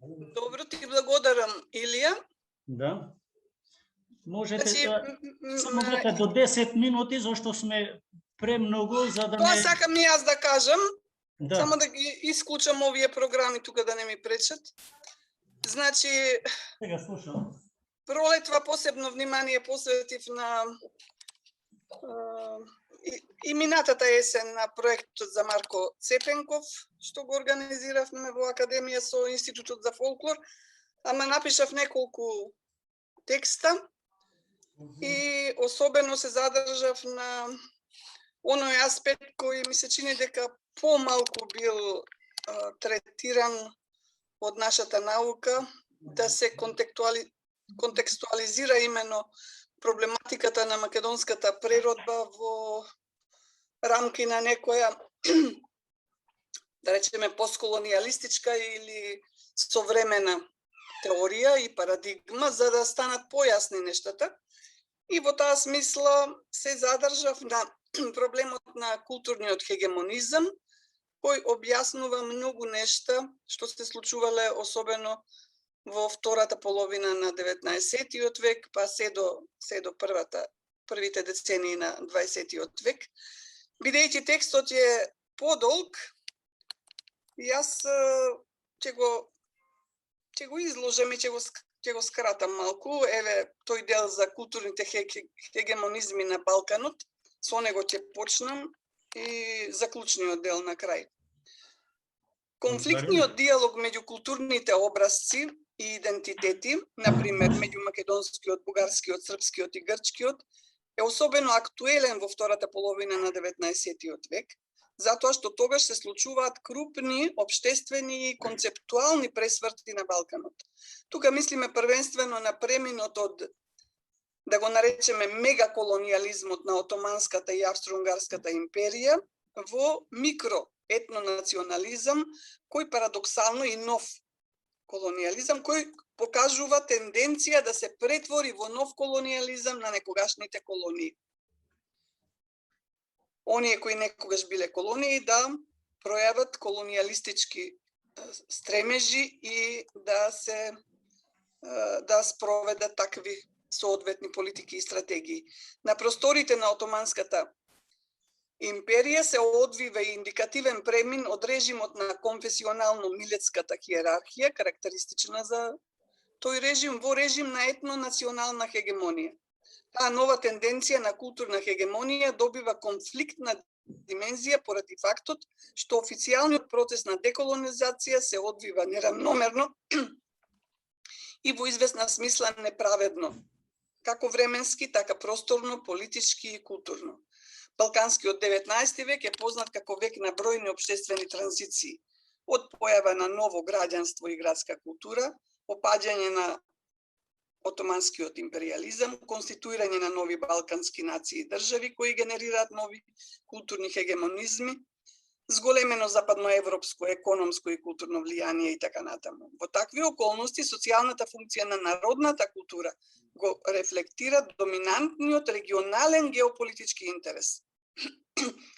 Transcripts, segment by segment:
Добро, ти благодарам, Илија. Да. Можете Значи, само века до 10 минути, зашто сме премногу за да тоа не... сакам и јас да кажам, Да. само да ги исклучам овие програми тука да не ми пречат. Значи, Сега слушам. пролетва посебно внимание посветив на и минатата есен на проектот за Марко Цепенков, што го организиравме во Академија со Институтот за фолклор, ама напишав неколку текста и особено се задржав на оној аспект кој ми се чини дека помалку бил третиран од нашата наука, да се контекстуализира именно проблематиката на македонската природба во рамки на некоја, да речеме, постколонијалистичка или современа теорија и парадигма, за да станат појасни нештата. И во таа смисла се задржав на проблемот на културниот хегемонизам, кој објаснува многу нешта што се случувале особено во втората половина на 19-тиот век, па се до првите децении на 20-тиот век. Бидејќи текстот е подолг, јас ќе го изложам и ќе го скратам малку. Еве тој дел за културните хегемонизми на Балканот, со него ќе почнам и заклучниот дел на крај. Конфликтниот диалог меѓу културните образци и идентитети, например, меѓу македонскиот, бугарскиот, српскиот и грчкиот, е особено актуелен во втората половина на 19-тиот век, затоа што тогаш се случуваат крупни општествени и концептуални пресврти на Балканот. Тука мислиме првенствено на преминот од, да го наречеме, мегаколониализмот на Отоманската и Австро-Унгарската империја во микроетнонационализам, кој парадоксално и нов колониализам, кој покажува тенденција да се претвори во нов колониализам на некогашните колонии. Оние кои некогаш биле колонии да пројават колониалистички стремежи и да спроведат такви соодветни политики и стратегии. На просторите на Отоманската империја се одвива и индикативен премин од режимот на конфесионално-милетската хиерархија, карактеристична за тој режим, во режим на етнонационална хегемонија. Таа нова тенденција на културна хегемонија добива конфликтна димензија поради фактот што официјалниот процес на деколонизација се одвива неравномерно и во известна смисла неправедно, како временски, така просторно, политички и културно. Балканскиот 19 век е познат како век на бројни општествени транзиции, од појава на ново граѓанство и градска култура, опаѓање на отоманскиот империализам, конституирање на нови балкански нации и држави кои генерираат нови културни хегемонизми, зголемено западноевропско економско и културно влијание и така натаму. Во такви околности социјалната функција на народната култура го рефлектира доминантниот регионален геополитички интерес.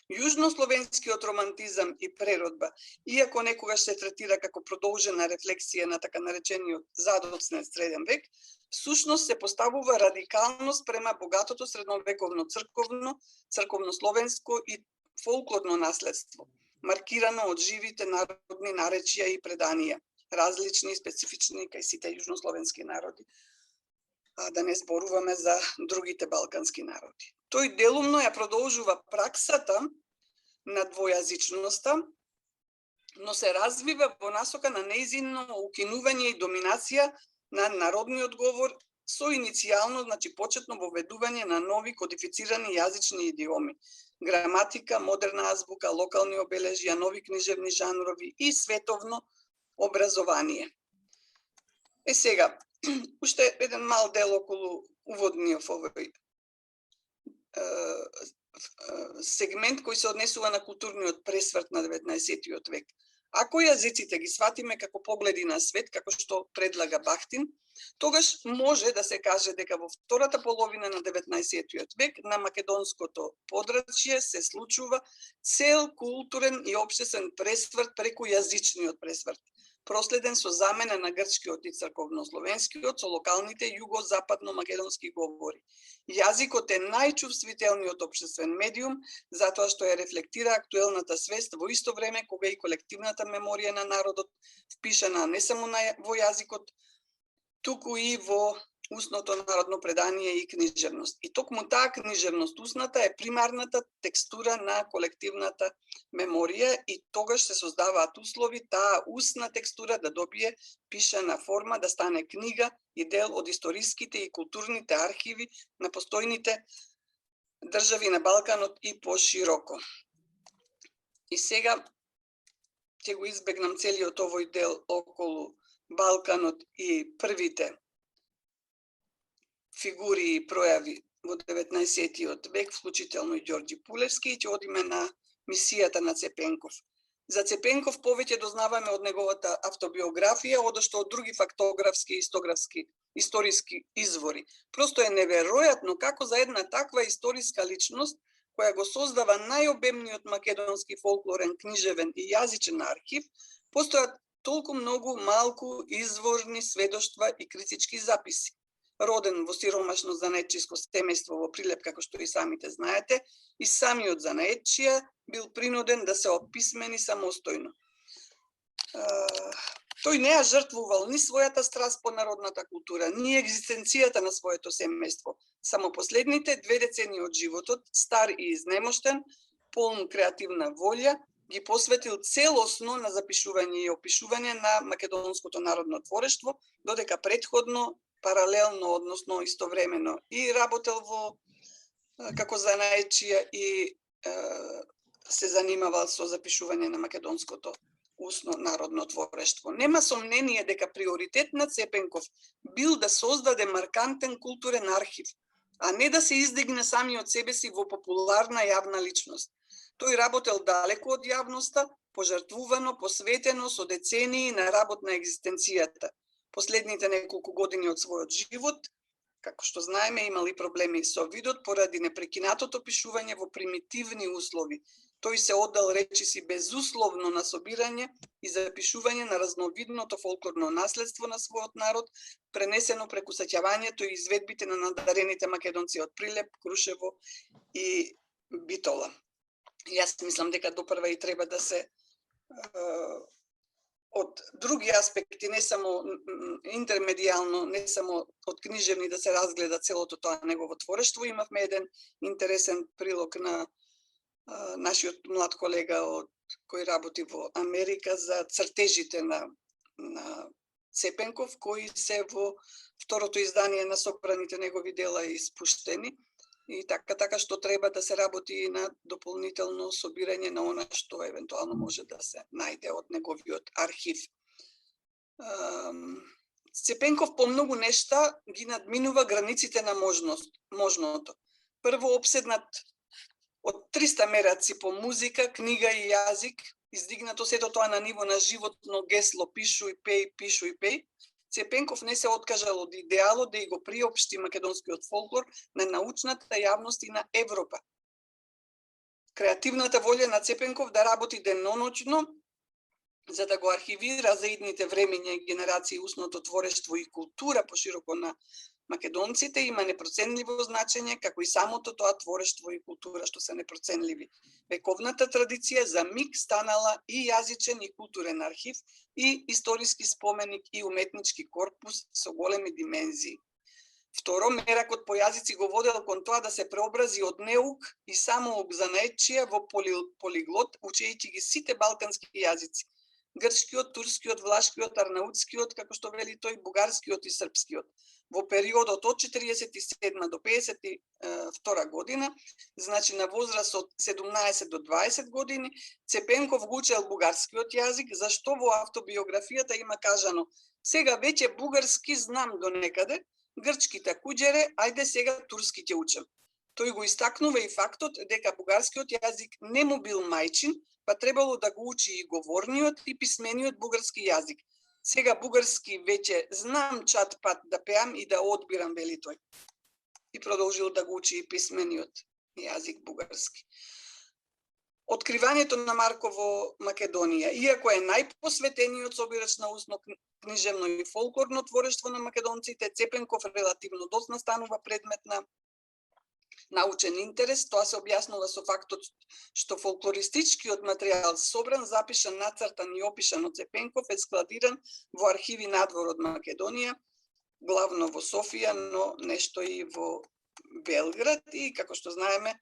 Јужнословенскиот романтизам и преродба, иако некогаш се третира како продолжена рефлексија на така наречениот задоцнет среден век, всушност се поставува радикално спрема богатото средновековно црковно-словенско и фолклорно наследство, маркирано од живите народни наречија и преданија, различни и специфични кај сите јужнословенски народи. А да не зборуваме за другите балкански народи. Тој делумно ја продолжува праксата на двојазичноста, но се развива во насока на нејзино укинување и доминација на народниот говор со иницијално, значи почетно воведување на нови кодифицирани јазични идиоми, граматика, модерна азбука, локални обележја, нови книжевни жанрови и световно образование. Сега, уште еден мал дел околу уводниот овој сегмент кој се однесува на културниот пресврт на 19-тиот век. Ако јазиците ги сватиме како погледи на свет, како што предлага Бахтин, тогаш може да се каже дека во втората половина на 19-тиот век на македонското подрачје се случува цел културен и општествен пресврт преку јазичниот пресврт. проследен со замена на грчкиот и црковнословенскиот со локалните југо-западно-македонски говори. Јазикот е најчувствителниот општествен медиум, затоа што ја рефлектира актуелната свест во исто време кога и колективната меморија на народот впишана не само во јазикот, туку и во устното народно предание и книжевност. И токму таа книжевност устната е примарната текстура на колективната меморија и тогаш се создаваат услови таа устна текстура да добие пишана форма, да стане книга и дел од историските и културните архиви на постојните држави на Балканот и пошироко. И сега ќе го избегнам целиот овој дел околу Балканот и првите фигури и пројави во 19. век, вклучително и Ѓорѓи Пулевски, и ќе одиме на мисијата на Цепенков. За Цепенков повеќе дознаваме од неговата автобиографија, одошто од други фактографски и историски извори. Просто е неверојатно како за една таква историска личност, која го создава најобемниот македонски фолклорен, книжевен и јазичен архив, постојат толку многу малку изворни сведоштва и критички записи. Роден во сиромашно занаетчиско семејство во Прилеп, како што и самите знаете, и самиот занаетчија бил принуден да се описмени самостојно. Тој не ја жртвувал ни својата страст по народната култура, ни екзистенцијата на своето семејство. Само последните 2 децении од животот, стар и изнемоштен, полн креативна волја, ги посветил целосно на запишување и опишување на македонското народно творештво, додека претходно, паралелно, односно истовремено и работел како занаетчија и се занимавал со запишување на македонското устно народно творештво. Нема сомнение дека приоритет на Цепенков бил да создаде маркантен културен архив, а не да се издигне самиот себе си во популарна јавна личност. Тој работел далеко од јавноста, пожртвувано, посветено со децении на работ на екзистенцијата. Последните неколку години од својот живот, како што знаеме, имали проблеми со видот поради непрекинатото пишување во примитивни услови. Тој се оддал речиси безусловно на собирање и запишување на разновидното фолклорно наследство на својот народ, пренесено преку сеќавањето и изведбите на надарените македонци од Прилеп, Крушево и Битола. Јас мислам дека допрва и треба да се од други аспекти, не само интермедијално, не само од книжевни, да се разгледа целото тоа негово творештво. Имавме еден интересен прилог на нашиот млад колега кој работи во Америка за цртежите на Цепенков, кои се во второто издание на собраните негови дела испуштени. И така што треба да се работи и на дополнително собирање на она што евентуално може да се најде од неговиот архив. Цепенков по многу нешта ги надминува границите на можното. Прво обседнат од 300 мераци по музика, книга и јазик, издигнато сето тоа на ниво на животно гесло пишуј, пеј, Цепенков не се откажал од идеалот да и го приопшти македонскиот фолклор на научната јавност и на Европа. Креативната волја на Цепенков да работи деноноќно за да го архивира за идните времиња и генерации устното творештво и култура пошироко на македонците има непроценливо значење, како и самото тоа творештво и култура што се непроценливи. Вековната традиција за миг станала и јазичен и културен архив, и историски споменик и уметнички корпус со големи димензии. Второ, меракот по јазици го водел кон тоа да се преобрази од неук и самоук занаетчија во полиглот, учејќи ги сите балкански јазици. Грчкиот, турскиот, влашкиот, арнаутскиот, како што вели тој, бугарскиот и српскиот. Во периодот од 47 до 52 година, значи на возраст од 17 до 20 години, Цепенков го учел бугарскиот јазик, зашто во автобиографијата има кажано: сега веќе бугарски знам до некаде, грчки такуџере, ајде сега турски ќе учам. Тој го истакнува и фактот дека бугарскиот јазик не му бил мајчин, па требало да го учи и говорниот и писмениот бугарски јазик. Сега бугарски веќе знам чат пат да пеам и да одбирам, вели тој. И продолжил да го учи и писмениот јазик бугарски. откривањето на Марко во Македонија. Иако е најпосветениот собирач на усно книжевно и фолклорно творештво на македонците, Цепенков релативно доцна станува предмет на научен интерес. Тоа се објаснува со фактот што фолклористичкиот материјал собран, запишан, нацртан и опишан од Цепенков е складиран во архиви надвор од Македонија, главно во Софија, но нешто и во Белград, и како што знаеме,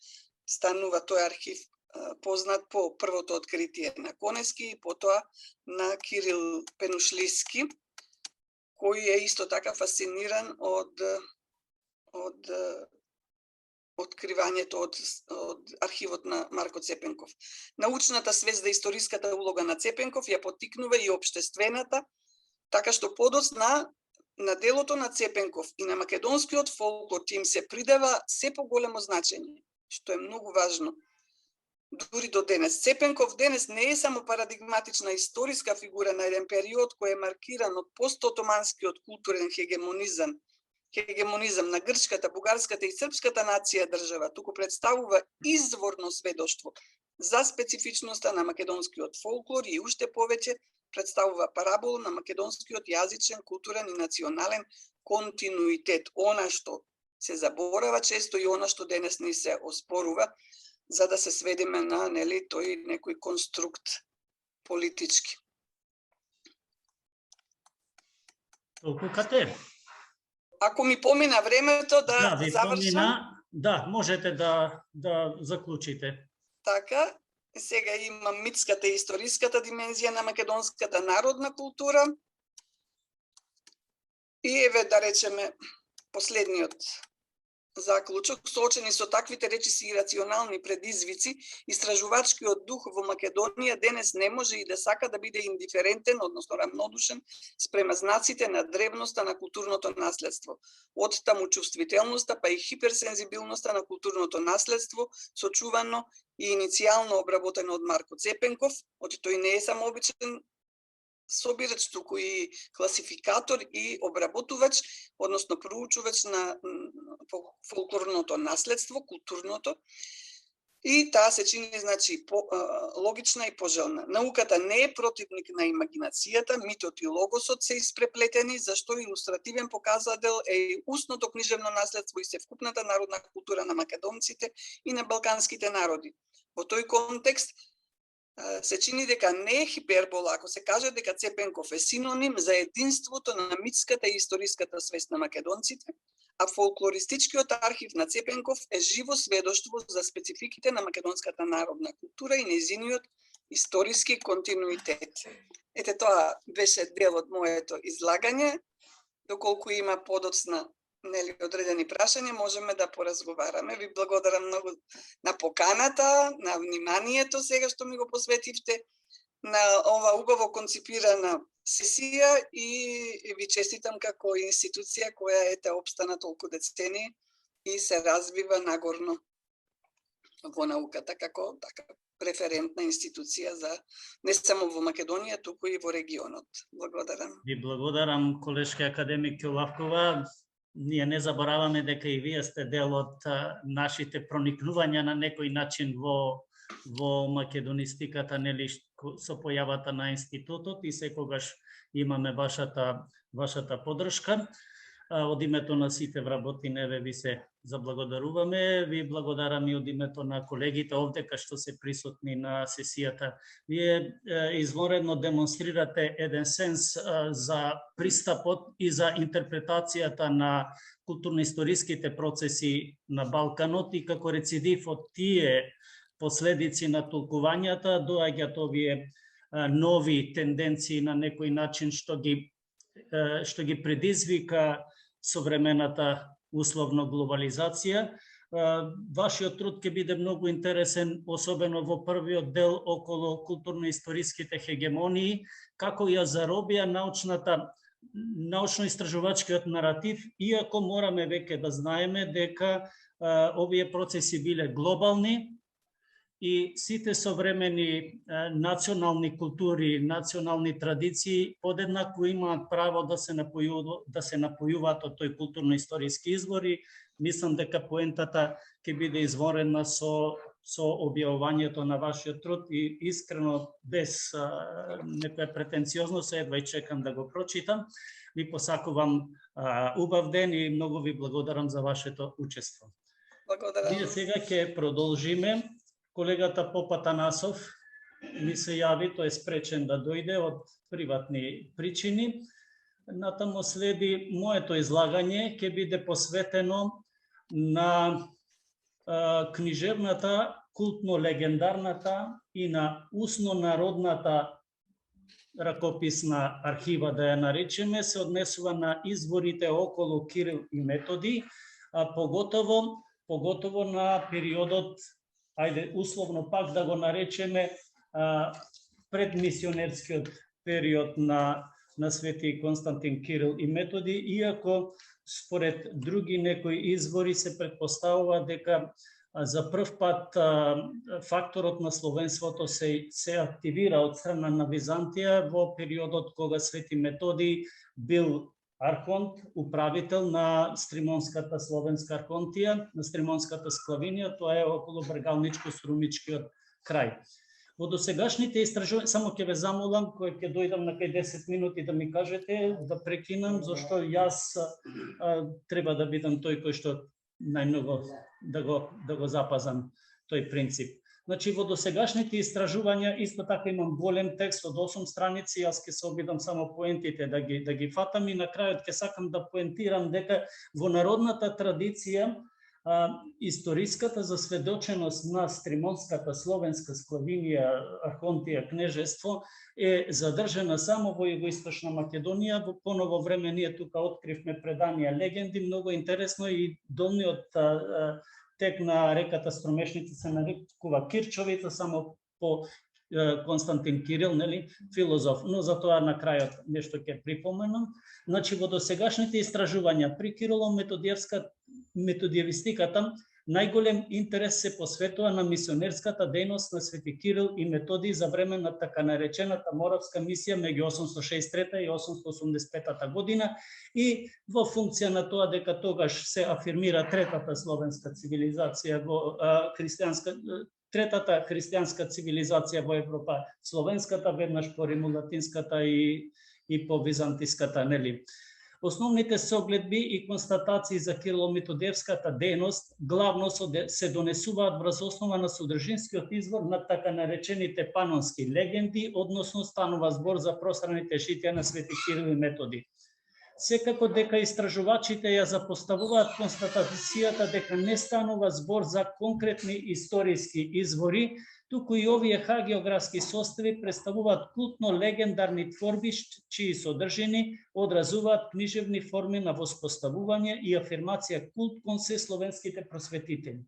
станува тој архив познат по првото откритие на Конески и потоа на Кирил Пенушлиски, кој е исто така фасциниран од откривањето од архивот на Марко Цепенков. Научната свест, историската улога на Цепенков ја поттикнува и општествената, така што подоцна на делото на Цепенков и на македонскиот фолклор им се придава се поголемо значење, што е многу важно. Дури до денес. Цепенков денес не е само парадигматична историска фигура на еден период кој е маркиран од постотоманскиот културен хегемонизам на грчката, бугарската и српската нација држава, туку представува изворно сведоштво за специфичноста на македонскиот фолклор и уште повеќе представува парабола на македонскиот јазичен, културен и национален континуитет. Она што се заборава често и она што денес ни се оспорува, за да се сведеме на тој некој конструкт политички. Толку кате? Ако ми помина времето да завршам. Да, можете да заклучите. Така, сега имам митската и историската димензија на македонската народна култура. И еве да речеме последниот заклучок, соочени со таквите речиси и рационални предизвици, истражувачкиот дух во Македонија денес не може и да сака да биде индиферентен, односно рамнодушен, спрема знаците на древноста на културното наследство. Од таму чувствителноста, па и хиперсензибилноста на културното наследство, сочувано и иницијално обработено од Марко Цепенков, тој не е само обичен собирач, туку и класификатор и обработувач, односно проучувач на фолклорното наследство, културното, и таа се чини, значи, логична и пожелна. Науката не е противник на имагинацијата, митот и логосот се испреплетени, зашто илустративен показател е и устното книжевно наследство и севкупната народна култура на македонците и на балканските народи. Во тој контекст, се чини дека не е хипербола ако се каже дека Цепенков е синоним за единството на митската и историската свест на македонците, а фолклористичкиот архив на Цепенков е живо сведоштво за спецификите на македонската народна култура и нејзиниот историски континуитет. Ете, тоа беше дел од моето излагање. Доколку има подоцна одредени прашања, можеме да поразговараме. Ви благодарам многу на поканата, на вниманието сега што ми го посветивте на ова убаво конципирана сесија и ви честитам како институција која обстана толку децени и се развива нагорно во науката како така референтна институција за не само во Македонија, туку и во регионот. Благодарам. Ви благодарам, колешка академик Ќолавкова. Ние не забораваме дека и вие сте дел од нашите проникнувања на некој начин во македонистиката, нели, со појавата на институтот, и секогаш имаме вашата поддршка. Од името на сите вработени ви се заблагодаруваме. Ви благодарам и од името на колегите овде кај што се присутни на сесијата. Вие изворедно демонстрирате еден сенс за пристапот и за интерпретацијата на културно-историските процеси на Балканот и како рецидив од тие последици на толкувањата доаѓаат овие нови тенденции на некој начин што ги предизвика современата условно глобализација. Вашиот труд ќе биде многу интересен, особено во првиот дел околу културно-историските хегемонии, како ја заробија научно-истражувачкиот наратив, иако мораме веќе да знаеме дека овие процеси биле глобални и сите современи национални култури, национални традиции подеднакво имаат право да се напојуваат од тој културно-историски извор и мислам дека поентата ќе биде изворена со со објавувањето на вашиот труд и искрено, без некоја претенциозност, едва и чекам да го прочитам. Ви посакувам убав ден и многу ви благодарам за вашето учество. Благодарам. Ние сега ќе продолжиме. Колегата Поп Атанасов ми се јави, тој е спречен да дојде од приватни причини. Натаму следи моето излагање, ќе биде посветено на книжевната, култно-легендарната и на усно-народната ракописна архива, да ја наречеме, се однесува на изворите околу Кирил и Методи, а поготово на периодот, ајде условно пак да го наречеме, предмисионерскиот период на Свети Константин Кирил и Методи, иако според други некои извори се предпоставува дека за прв пат факторот на словенството се активира од страна на Византија во периодот кога Свети Методи бил архонт, управител на Стримонската словенска архонтија, на Стримонската склавинија, тоа е околу Бргалничко-Струмичкиот крај. Во досегашните истражувања, само ќе ве замолам, кој ќе дојдам на кај 10 минути да ми кажете, да прекинам, зашто јас треба да бидам тој кој што најмногу да го запазам тој принцип. Значи, во досегашните истражувања, исто така имам голем текст од 8 страници, јас ќе се обидам само поентите да ги фатам и на крајот ќе сакам да поентирам дека во народната традиција историската засведоченост на Стримонската словенска склавинија, архонтија, кнежество е задржана само во Југоисточна Македонија. Во поново време ние тука откривме преданија, легенди, многу интересно, и долниот тек на реката Струмешница се нарекува Кирчовица, само по Константин Кирил, нели, филозоф, но за тоа на крајот нешто ќе припоменам. Значи, во досегашните истражувања при Кирило-методиевистиката најголем интерес се посветува на мисионерската дејност на Свети Кирил и Методий за време на така наречената Моравска мисија меѓу 863 и 885 година, и во функција на тоа дека тогаш се афирмира третата словенска цивилизација во третата христијанска цивилизација во Европа, словенската, веднаш по римулатинската и по византиската, нели. Основните согледби и констатации за Кирило-методиевската дејност главно се донесуваат врз основа на содржинскиот извор на така наречените панонски легенди, односно станува збор за пространите житија на Свети Кирил и Методи. Секако дека истражувачите ја запоставуваат констатацијата дека не станува збор за конкретни историски извори, туку и овие хагеографски состави представуваат култно-легендарни творби чии содржини одразуваат книжевни форми на воспоставување и афирмација култ кон се словенските просветители.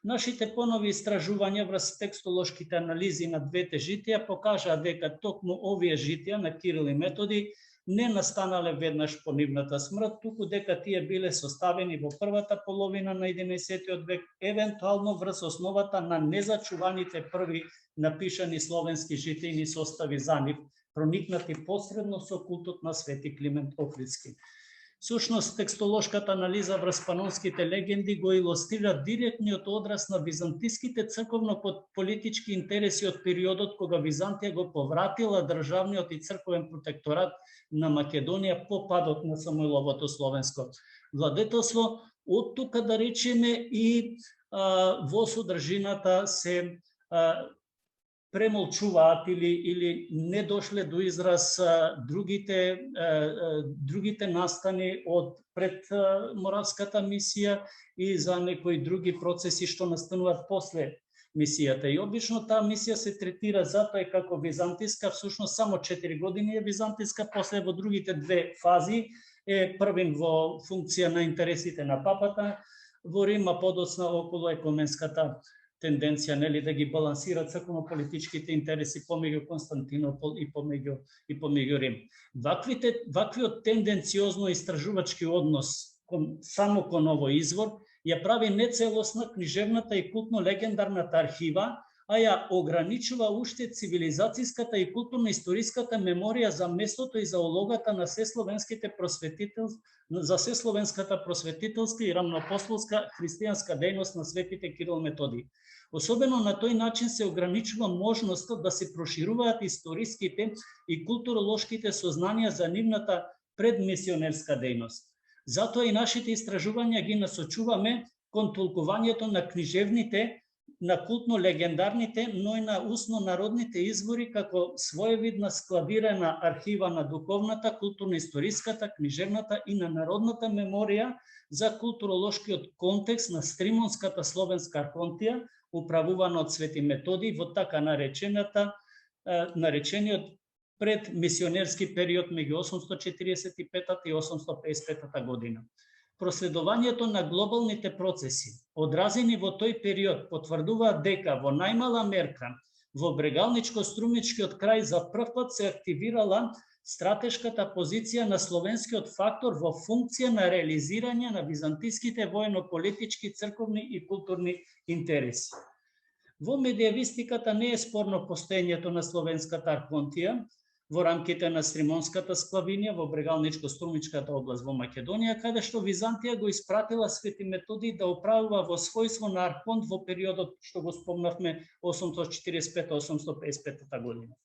Нашите понови истражувања врз текстолошките анализи на двете житија покажаа дека токму овие житија на Кирил и Методи не настанале веднаш по нивната смрт, туку дека тие биле составени во првата половина на 11 век, евентуално врз основата на незачуваните први напишани словенски житијни состави за нив, проникнати посредно со култот на Свети Климент Охридски. Сушност, текстолошката анализа врз панонските легенди го илустрира директниот одраз на византиските црковно-политички интереси од периодот кога Византија го повратила државниот и црковен протекторат на Македонија по падот на Самуиловото словенско владетелство. Од тука, да речеме, и во содржината се премолчуваат или не дошле до израз другите настани од пред Моравската мисија и за некои други процеси што настануваат после мисијата. И обично таа мисија се третира затоа и како византиска, всушност само 4 години е византиска, после во другите две фази е првин во функција на интересите на папата во Рим, а подоцна околу екуменската тенденција, нели, да ги балансира црковно-политичките интереси помеѓу Константинопол и помеѓу Рим. Ваквиот тенденциозно истражувачки однос само кон овој извор ја прави нецелосна книжевната и култно-легендарната архива, а ја ограничува уште цивилизацијската и културно-историската меморија за местото и за улогата на сесловенската просветителска и рамноапостолска христијанска дејност на светите Кирил Методий. Особено на тој начин се ограничува можноста да се прошируваат историските и културолошките сознанија за нивната предмисионерска дејност. Затоа и нашите истражувања ги насочуваме кон толкувањето на книжевните, на култно-легендарните, но и на устно-народните извори како своевидна складирана архива на духовната, културно-историската, книжевната и на народната меморија за културолошкиот контекст на Стримонската словенска архонтија, управувана од Свети Методий во така наречениот предмисионерски период меѓу 845 и 855 година. Проследувањето на глобалните процеси, одразени во тој период, потврдуваат дека во најмала мерка во Брегалничко-Струмичкиот крај за прв пат се активирала стратешката позиција на словенскиот фактор во функција на реализирање на византиските воено-политички, црковни и културни интереси. Во медиевистиката не е спорно постоењето на словенската архонтија во рамките на Стримонската склавинија во Брегалничко-Струмичката област во Македонија, каде што Византија го испратила Свети Методий да управува во својство на архонт во периодот што го спомнавме 845-855 година.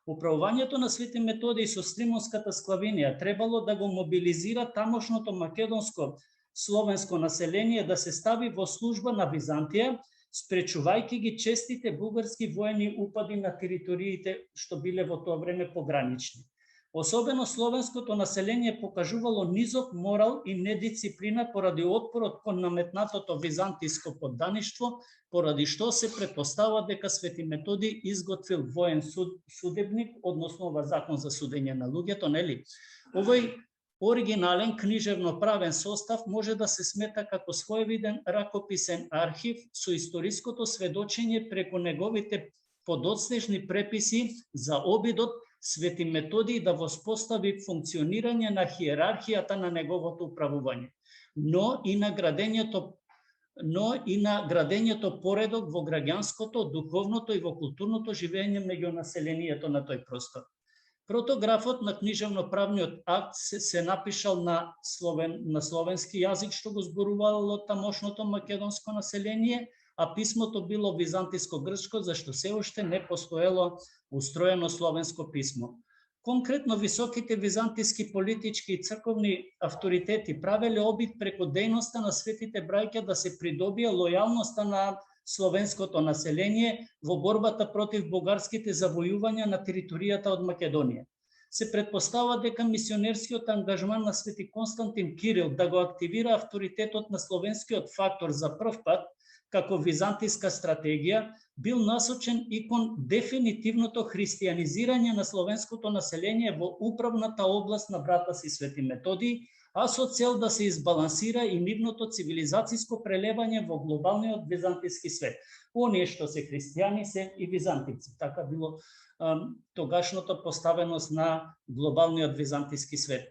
Управувањето на Свети Методий со Стримонската склавинија требало да го мобилизира тамошното македонско словенско население да се стави во служба на Византија, спречувајќи ги честите бугарски воени упади на териториите што биле во тоа време погранични. Особено словенското население покажувало низок морал и недисциплина поради отпорот кон наметнатото византиско поддаништво, поради што се претпоставува дека Свети Методий изготвил воен судебник, односно ова закон за судење на луѓето, нели? Овој оригинален книжевно-правен состав може да се смета како своевиден ракописен архив со историското сведочење преку неговите подоцнежни преписи за обидот Свети Методий да воспостави функционирање на хиерархијата на неговото управување, но и на градењето поредок во граѓанското, духовното и во културното живење меѓу населението на тој простор. Протографот на книжевно-правниот акт се напишал на словенски јазик, што го зборувало тамошното македонско население, а писмото било византиско-грчко, зашто се уште не постоело устроено словенско писмо. Конкретно, високите византиски политички и црковни авторитети правеле обид преку дејноста на светите браќа да се придобие лојалноста на словенското население во борбата против бугарските завојувања на територијата од Македонија. Се претпоставува дека мисионерскиот ангажман на Свети Константин Кирил да го активира авторитетот на словенскиот фактор за прв пат како византиска стратегија бил насочен и кон дефинитивното христијанизирање на словенското население во управната област на брата си Свети Методий, а со цел да се избалансира и нивното цивилизацијско прелевање во глобалниот византиски свет. Оние што се христијани се и византици. Така било тогашното поставеност на глобалниот византиски свет.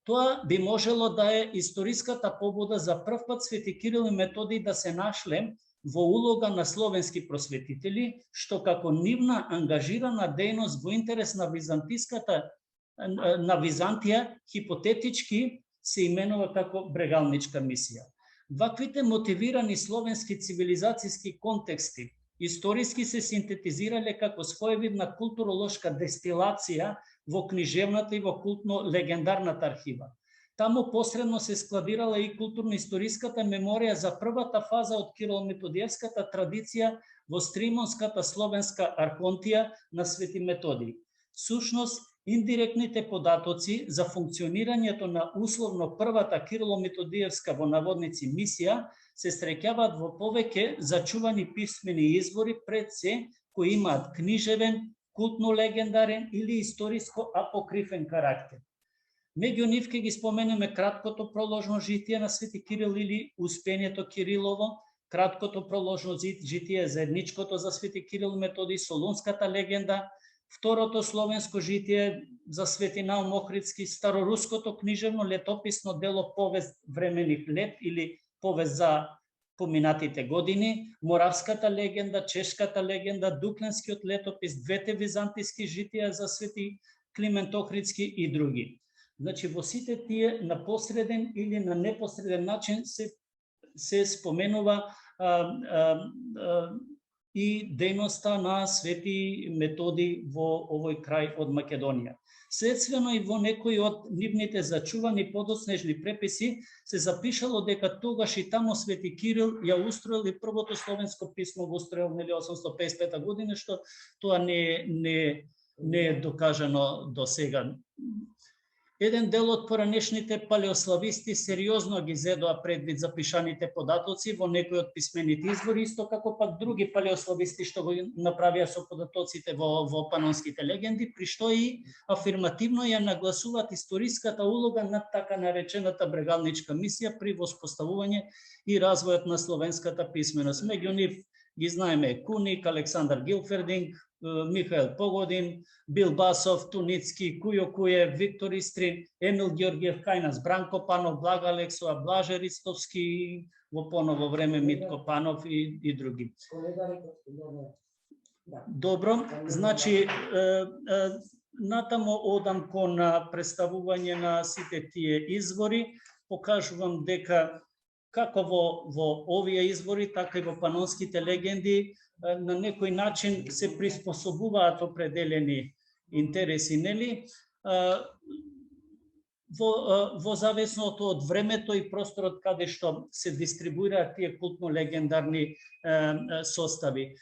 Тоа би можело да е историската побуда за прв пат Свети Кирил и Методий да се нашле во улога на словенски просветители, што како нивна ангажирана дејност во интерес на Византија хипотетички се именува како Брегалничка мисија. Ваквите мотивирани словенски цивилизацијски контексти историски се синтетизирале како своевидна културолошка дестилација во книжевната и во култно-легендарната архива. Таму посредно се складирала и културно-историската меморија за првата фаза од Кирило-методиевската традиција во Стримонската словенска архонтија на Свети Методий. Сушност, индиректните податоци за функционирањето на условно првата Кирило-методиевска во наводници мисија се среќаваат во повеќе зачувани писмени извори пред се кои имаат книжевен, култно-легендарен или историско-апокрифен карактер. Меѓу нив ќе ги споменеме краткото проложно житие на Свети Кирил или Успението Кирилово, краткото проложно житие заедничкото за Свети Кирил и Методий, Солунската легенда, второто словенско житие за Свети Наум Охридски, староруското книжевно летописно дело Повест времених лет или Повест за поминатите години, моравската легенда, чешката легенда, дукленскиот летопис, двете византиски житија за Свети Климент Охридски и други. Значи, во сите тие на посреден или на непосреден начин се споменува и дејноста на Свети Методи во овој крај од Македонија. Следствено и во некои од нивните зачувани подоснежни преписи се запишало дека тогаш и таму Свети Кирил ја устроил и првото словенско писмо го устроил 1855 година, што тоа не е докажано до сега. Еден дел од поранешните палеослависти сериозно ги зедоа предвид запишаните податоци во некои од писмените извори, исто како пак други палеослависти што го направија со податоците во панонските легенди, при што и афирмативно ја нагласуваат историската улога на така наречената брегалничка мисија при воспоставување и развојот на словенската писменост. Меѓу нив ги знаеме Куник, Александар Гилфердинг, Михаил Погодин, Бил Басов, Туницки, Кујо Кујев, Виктор Истрин, Емил Ѓорѓиев Кајнас, Бранко Панов, Блага Алексова, Блаже Ристовски, во поново време Митко Панов и други. Добро, значи натамо одам кон представување на сите тие извори, покажувам дека како во овие извори, така и во панонските легенди на некој начин се приспособуваат определени интереси, нели? Во зависност од времето и просторот каде што се дистрибуираат тие култно-легендарни состави.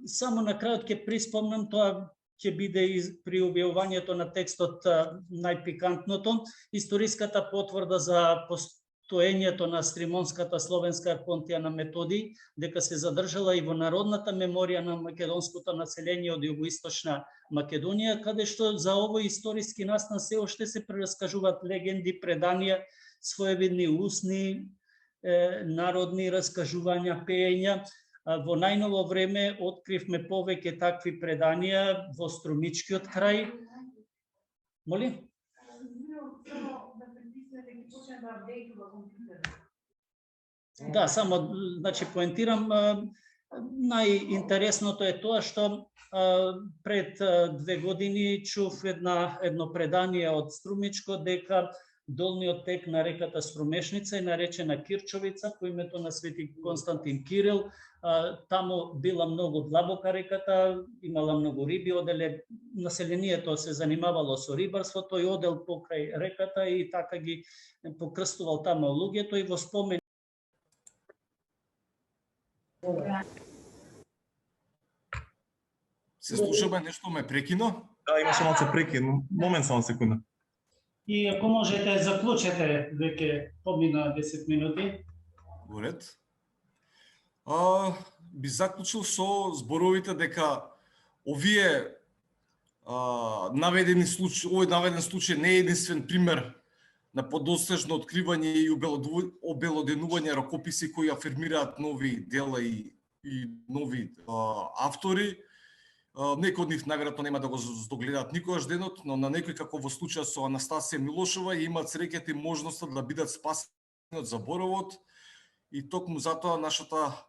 Само на крајот ќе приспомнам, тоа ќе биде при објавувањето на текстот најпикантното, историската потврда за постоењето на Стримонската словенска архонтија на Методи, дека се задржала и во народната меморија на македонското население од југоисточна Македонија, каде што за овој историски настан се уште се прераскажуваат легенди, преданија, своевидни устни, народни раскажувања, пеења. Во најново време откривме повеќе такви преданија во Струмичкиот крај. Моли? Да, само, значи, поентирам, најинтересното е тоа што пред 2 години чув едно предание од Струмичко дека долниот тек на реката Струмешница е наречена Кирчовица по името на Свети Константин Кирил. Таму била многу длабока реката, имала многу риби, оделе населението се занимавало со рибарство, тој одел покрај реката и така ги покрстувал таму луѓето и во спомен. Се слушаме, нешто ме прекино? Да, имаше малце прекин, момент само секунда. И ако можете, заклучете, веќе помина 10 минути. Во ред. Би заклучил со зборовите дека овие наведени случаи, овој наведен случај не е единствен пример на подоснежно откривање и обелоденување ракописи кои афирмираат нови дела и нови автори. Некои од нив најверојатно нема да го здогледаат никогаш денот, но на некои како во случајот со Анастасија Милошова имаат среќата и можноста да бидат спасени од заборовот и токму затоа нашата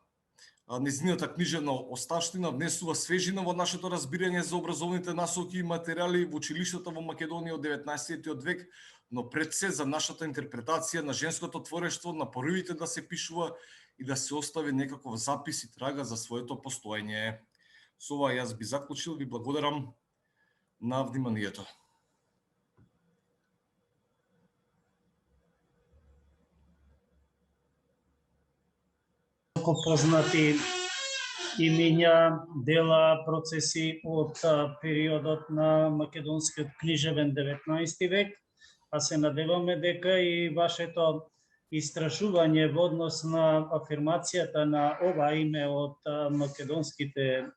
нејзината книжевна оставштина внесува свежина во нашето разбирање за образовните насоки и материјали во училиштата во Македонија од 19 век, но пред се за нашата интерпретација на женското творештво, на поривите да се пишува и да се остави некаков запис и трага за своето постоење. Со ова јас би заклучил, ви благодарам на вниманието. Познати имиња, дела, процеси од периодот на македонскиот книжевен 19 век, а се надеваме дека и вашето истражување во однос на афирмацијата на ова име од македонските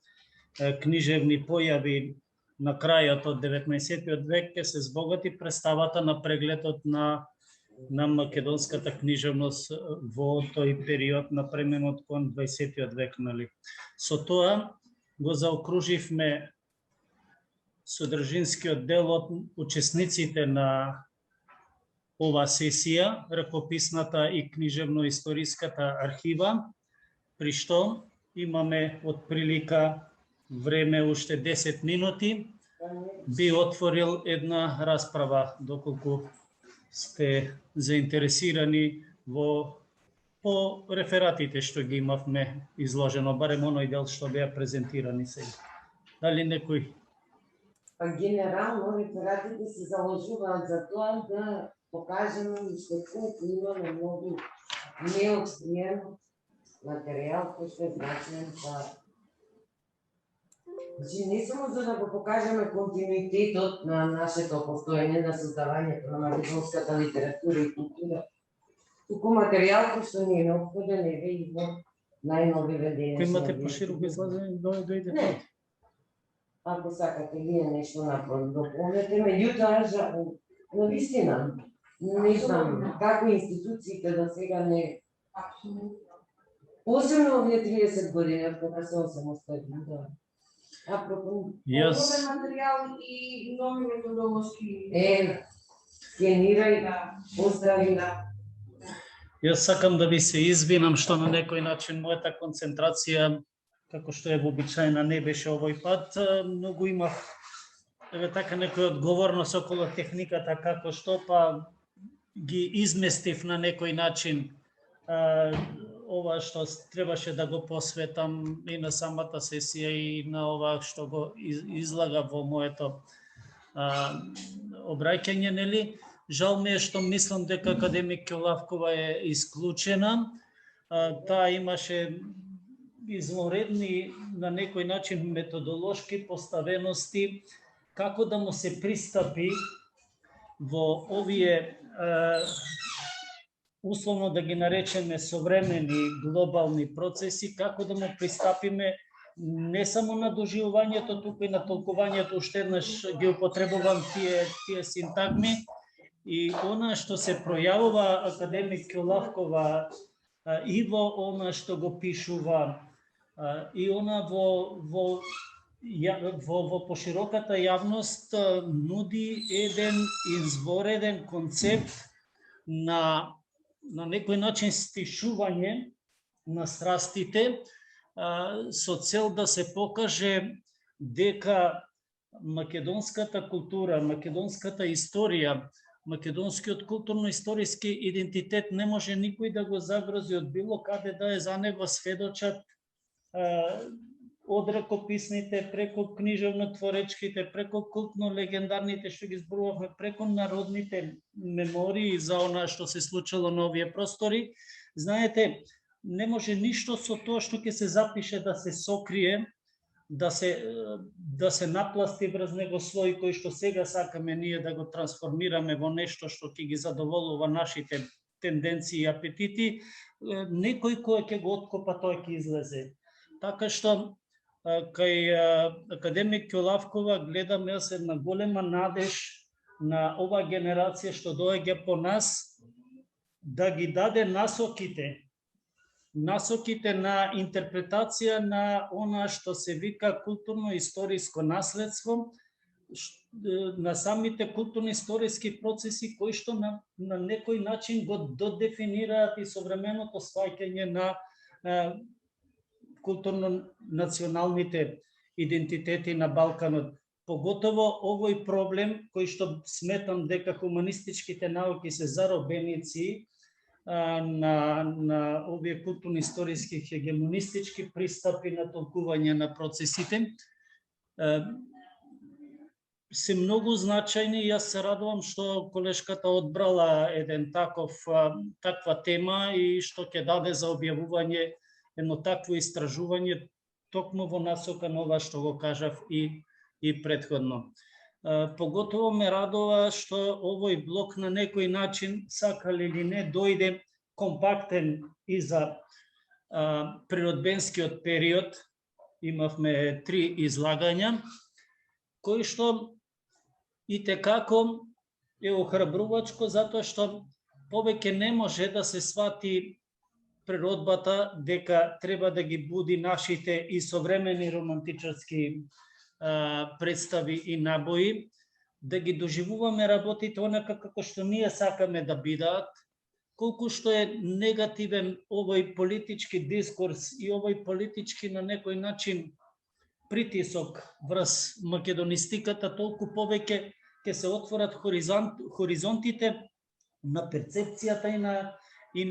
книжевни појави на крајот од 19 век ќе се збогати представата на прегледот на македонската книжевност во тој период на пременот кон 20 век, нали. Со тоа го заокруживме содржинскиот дел од учесниците на ова сесија, ракописната и книжевно-историската архива, при што имаме отприлика време уште 10 минути. Би отворил една расправа, доколку сте заинтересирани по рефератите што ги имавме изложено, барем оној дел што беа презентирани сега. Дали некој? Генерално рефератите се заложуваат за тоа да покажеме што колку имаме многу неотстоен материјал кој што е значен за... Значи, не само за да го покажеме континуитетот на нашето постоење, на создавањето на македонската литература и култура, туку материјал кој што ни е неопходен еве и во најновиве денешни. Кој имате пошироко излазење, дојдете. Ако сакате вие нешто напред дополнете, меѓутоа, навистина, не знам како институциите до сега не... Посебно овие 30 години, од кога се осамостојни, да. Јас материјал и нови методолошки... Скенирај, постави. Јас сакам да ви се извинам што на некој начин мојата концентрација, како што е вообичајна, не беше овој пат. Многу имав така некоја одговорност околу техниката, како што па ги изместив на некој начин ова што требаше да го посветам и на самата сесија и на ова што го излага во моето обраќање, нели? Жал ми е што мислам дека академик Ќелавкова е исклучена. Таа имаше извонредни на некој начин методолошки поставености како да му се пристапи во овие условно да ги наречеме современи глобални процеси, како да му пристапиме не само на доживувањето, туку и на толкувањето, уште еднаш ги употребувам тие синтагми, и она што се пројавува академик Ќелавкова и во она што го пишува, и она во пошироката јавност нуди еден извореден концепт на некој начин стишување на страстите со цел да се покаже дека македонската култура, македонската историја, македонскиот културно-историски идентитет не може никој да го загрози од било каде да е. За него сведочат од ракописните, преку книжевно-творечките, преку култно-легендарните што ги зборувавме, преку народните мемории за она што се случило на овие простори. Знаете, не може ништо со тоа што ќе се запише да се сокрие, да се напласти врз него слој кој што сега сакаме ние да го трансформираме во нешто што ќе ги задоволува нашите тенденции и апетити. Некој кој ќе го откопа, тој ќе излезе. Така што кај академик Ќелавкова гледам јас една голема надеж на ова генерација што доаѓа по нас, да ги даде насоките на интерпретација на она што се вика културно-историско наследство, на самите културно-историски процеси кои што на некој начин го додефинираат и современото сваќање на културно-националните идентитети на Балканот. Поготово овој проблем кој што сметам дека хуманистичките науки се заробеници на овие културно-историски хегемонистички пристапи на толкување на процесите, се многу значајни. Јас се радувам што колешката одбрала еден таква тема и што ќе даде за објавување едно такво истражување токму во насока на ова што го кажав и претходно. Поготово ме радува што овој блок на некој начин, сакали или не, дојде компактен и за природбенскиот период. Имавме 3 излагања, кои што и текако е охрабрувачко, затоа што повеќе не може да се свати природбата дека треба да ги буди нашите и современи романтичарски представи и набои, да ги доживуваме работите онака како што ние сакаме да бидат, колку што е негативен овој политички дискурс и овој политички на некој начин притисок врз македонистиката, толку повеќе ќе се отворат хоризонтите на перцепцијата и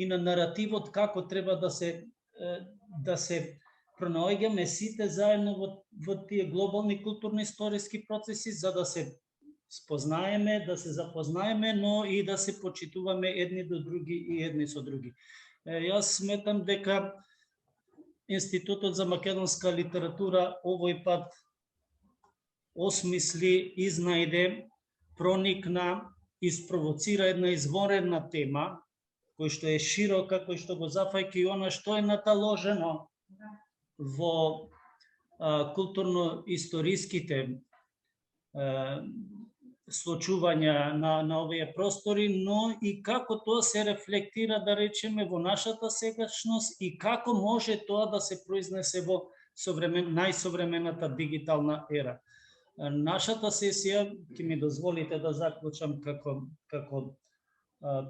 на наративот како треба да се пронаоѓаме сите заедно во тие глобални културни историски процеси, за да се спознаеме, да се запознаеме, но и да се почитуваме едни до други и едни со други. Јас сметам дека Институтот за македонска литература овој пат осмисли, изнајде, проникна, испровоцира една изворедна тема, кој што е широка, кој што го зафаќа и она што е наталожено во културно-историските случувања на овие простори, но и како тоа се рефлектира, да речеме, во нашата сегашност и како може тоа да се произнесе во најсовремената дигитална ера. Нашата сесија, ќе ми дозволите да заклучам како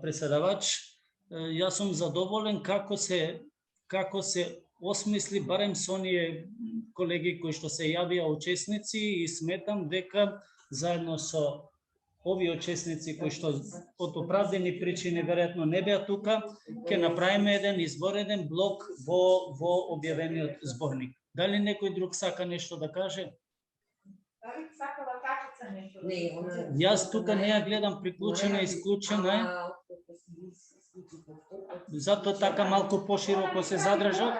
преседавач, јас сум задоволен како се осмисли, барем со оние колеги кои што се јавија учесници, и сметам дека заедно со овие учесници кои што од оправдани причини веројатно не беа тука, ќе направиме еден извореден блок во објавениот зборник. Дали некој друг сака нешто да каже? Дали сакала Качица нешто? Јас тука не ја гледам приклучена, исклучена. Затоа така малку пошироко се задржав.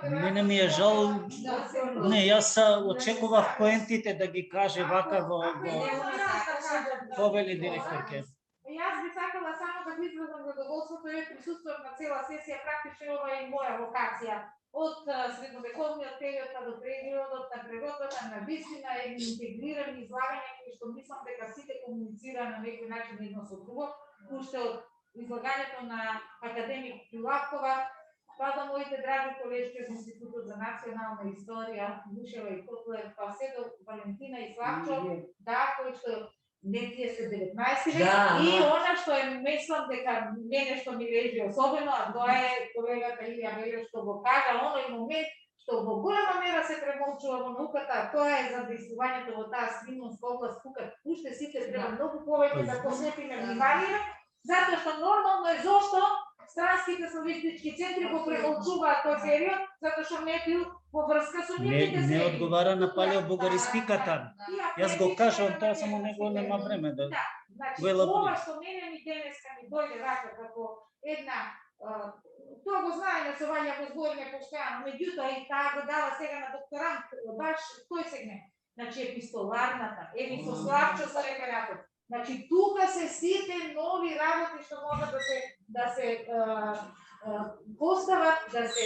Мене ми е жал. Не, јас очекував поентите да ги каже вака во повели директорке. Јас би сакала само да ви изразам задоволството и присуствувам на цела сесија, практично ова е моја локација. Од средновековниот период до периодот на природата, на вистина, интегрирани излагања кои што мислам дека сите комуницира на некој начин едно со друго, уште од излагањето на академик Пилавкова, па до моите драги колешки од Институтот за национална историја, Душева и Котлев, па се до Валентина и Славчо, да, кои што не тие се 19 век, и она што е, мислам дека мене што ми лежи особено, а тоа е колегата Илија Велев што го кажа, оној момент што во голема мера се премолчува во науката, тоа е задействувањето во таа свинонска област, тука уште сите треба многу повеќе да посветиме внимание, затоа што нормално е зошто странските славистички центри го премолчуваат тој период, затоа што не бил во врска со нивните Не одговара на палеобугаристиката. Јас го кажам, тоа само него нема време да го елаборира. Ова што мене ми денеска ми дојде вака како една, тоа го знаеме со Вања го збориме постојано, меѓутоа и таа го дала сега на докторант, баш тој сегмент. Значи епистоларната, со Славчо со рефератот. Значи тука се сите нови работи што могат да се постават, да се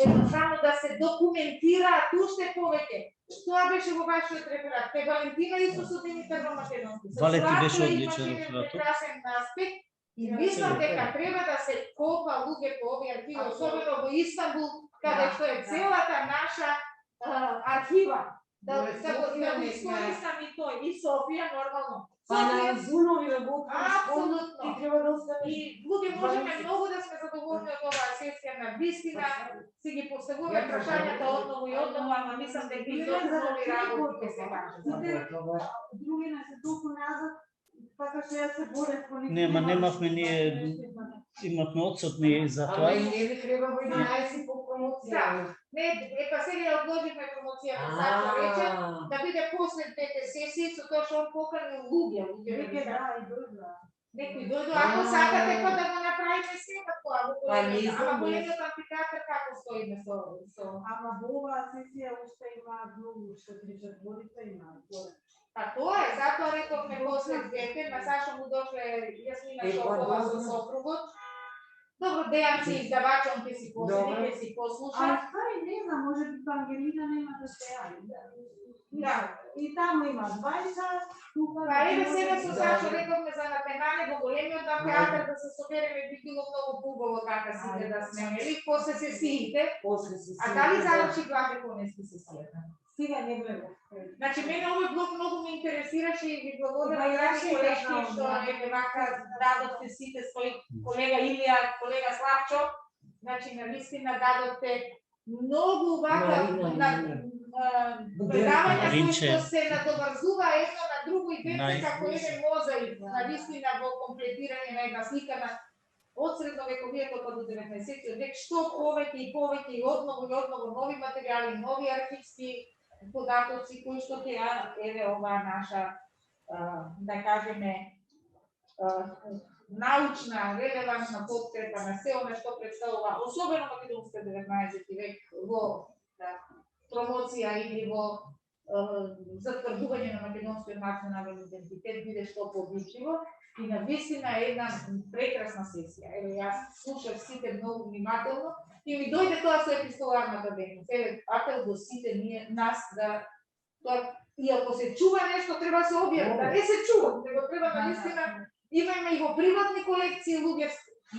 едноставно да се документираат уште повеќе. Тоа беше во вашиот реферат. Кај Валентина исто со Димитар во Македонски. Валети беше одличен реферат. Прекрасен аспект. И мислам дека треба да се копа луѓе по овие архиви, особено во Истанбул, каде што е целата наша архива. Да го искористам и тој, и Софија нормално. Па на Зунови работи, апсолутно. ти треба да остане. И луѓе можеме многу да сме задоволни од оваа сесија, на вистина си ги поставуваме прашањата одново и одново, ама мислам дека и тоа нови работи ќе се кажат. Други не се толку назад, така што ја се борев по некој. Нема, немавме ние, имавме отсутни за тоа. Ама и не би треба во 11 по промоција. Не, епа сега ја одложивме промоцијата, сака рече, да биде после двете сесии, со тоа што он покани луѓе. Некои дојду, ако сакате па да го направиме сега тоа, ама големиот амфитеатар како стоиме со... Ама во оваа сесија уште има многу што причат водите, има. Па тоа е, затоа рековме после двете, на Сашо му дошле Јасмина Шопова со сопругот. Добро, Дејан си издавачом, ќе си последи, ќе си послуша. А, не знам, може би Ангелина нема да се јави. Да, и таму има 20, тука... Па еве сега со Сашо рековме за напенане во големиот театар да се собереме, би било многу поубаво така сите да сме, нели? После сесиите, а дали заврши главе конески сесијата? Сега не гледам. Значи, мене овој блок многу ме интересираше и ви благодарам за колешки што еве вака дадовте сите своји колега Илија, колега Славчо, значи навистина дадовте многу вака предавања кои што се надоврзува едно на друго и бевте како еден мозаик, навистина во комплетирање на една слика на од средновековието па до 19 век, што повеќе и повеќе и одново нови материјали, нови архивски податоци кои што теа еве оваа наша да кажеме научна, релевантна подкрепа на се она што представува особено македонска 19 век во промоција или во затврдување на македонскиот национален идентитет биде што побитливо и навистина е една прекрасна сесија. Еве јас слушав сите многу внимателно и ми дојде тоа со епистоларната дейност. Еве апел до сите нас да тоа и ако се чува нешто треба се објави, да не се чува, него треба навистина имаме и во приватни колекции луѓе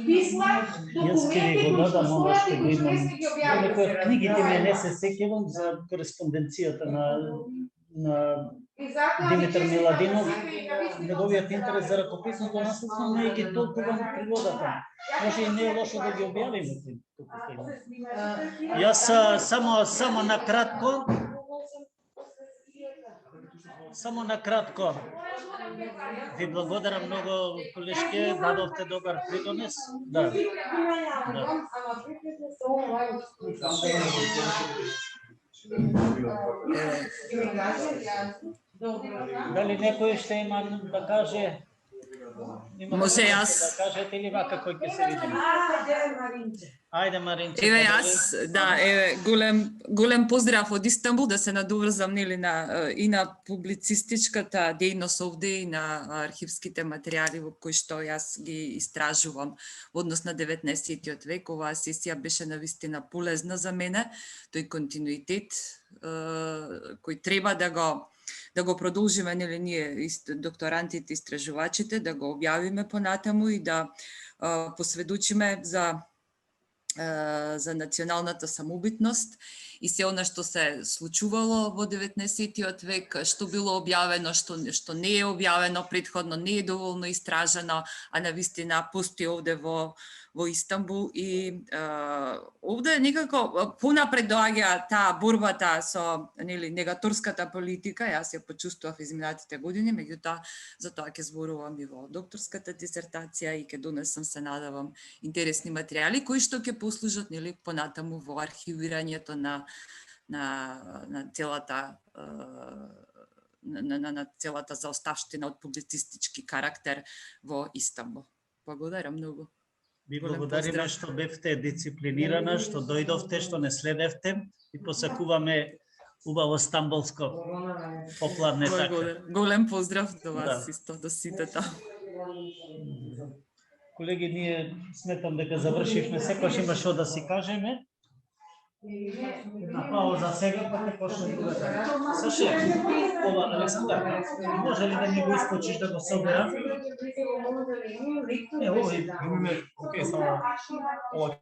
писма, документи кои што стојат и кои што не сме ги објавили. Книгите ми не се сеќавам за кореспонденцијата на Димитар Миладинов, неговиот интерес за ракописното наследство не е ги толкова на природата. Може и не е лошо да ги објавиме. Јас само на кратко ви благодарам многу, колешке, дадовте добар придонес. Да. Дали некој ще има да каже? Може јас да кажете или вака кој ќе се видиме? Ајде Маринче. Еве јас, да, еве голем поздрав од Истанбул, да се надоврзам нели и на публицистичката дејност овде и на архивските материјали во кои што јас ги истражувам во однос на 19-тиот век. Оваа сесија беше навистина полезна за мене, тој континуитет кој треба да го продолжиме, нели ние докторантите, истражувачите, да го објавиме понатаму и да посведочиме за националната самобитност и се она што се случувало во 19-тиот век, што било објавено, што не е објавено претходно, не е доволно истражено, а навистина постои овде во Истанбул и овде некако понапред доаѓа таа борбата со негаторската политика. Јас ја почувствував изминатите години, меѓутоа за тоа ќе зборувам и во докторската дисертација и ќе донесам, се надавам, интересни материјали кои што ќе послужат понатаму во архивирањето на целата заоставштина од публицистички карактер во Истанбул. Благодарам многу. Ви благодариме што бевте дисциплинирана, што дојдовте, што не следевте и посакуваме убаво стамболско попладне така. Голем поздрав до вас исто, до сите таму. Колеги, ние сметам дека завршивме, секојаш има што да си кажеме. Една пауза сега, па ќе почне другата. Саше, Александар, може ли да ми го искочиш да го соберам? Имаме, окей, само ова